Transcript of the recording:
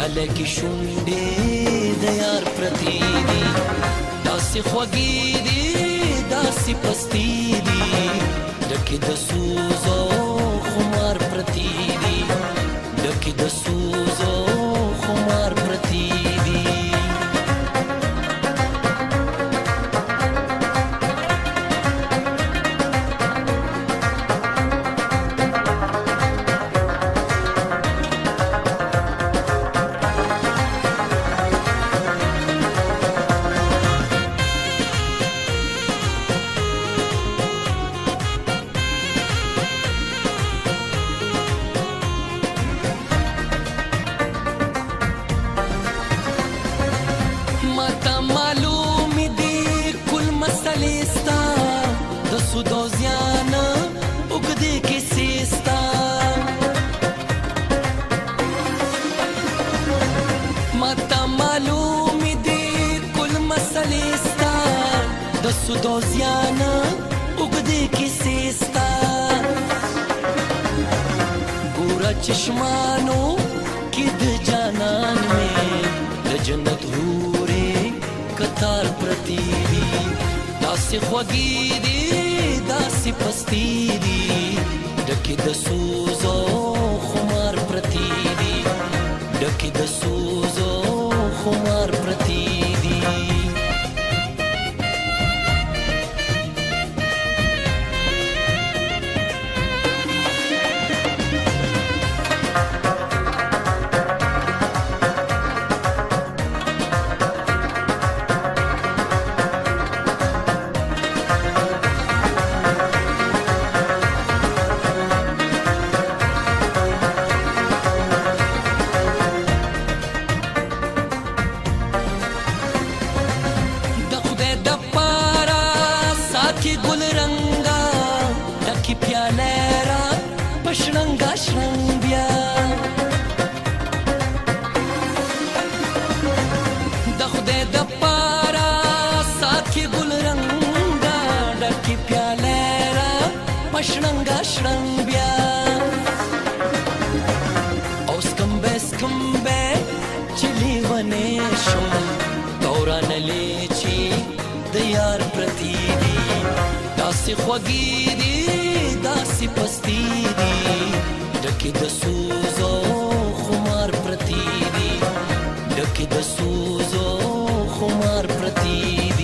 پیاله کې شونډې د یار پرتې دي داسې خوږې دي داسې پستې دي ډکې د سوز او خمار پرتې دي ډکې د سوز او خمار پرتې دي سود او زیان اوږدې کیسې ستا ماته معلومې دي کل مسلې ستا د سود او زیان اوږدې کیسې ستا ګوره چشمانو کې د جانان مې د جنت حورې کتار پرتې دي داسې خوږې دي داسې پستې دي ډکې د سوز او خمار پرتې دي ډکې د سوز او خمار پرتې دي کی گل رنگا ډکی پیاله را پشرنګا شرنګ بیا د خدای د پارا ساکي گل رنگا ډکی پیاله را پشرنګا شرنګ بیا اوس کمبه چلی ونه شو دوران لیچی د یار پرتی دي داسې خوږې دي داسې پستې دي ډکې د سوز او خمار پرتی دي ډکې د سوز او خمار پرتی دي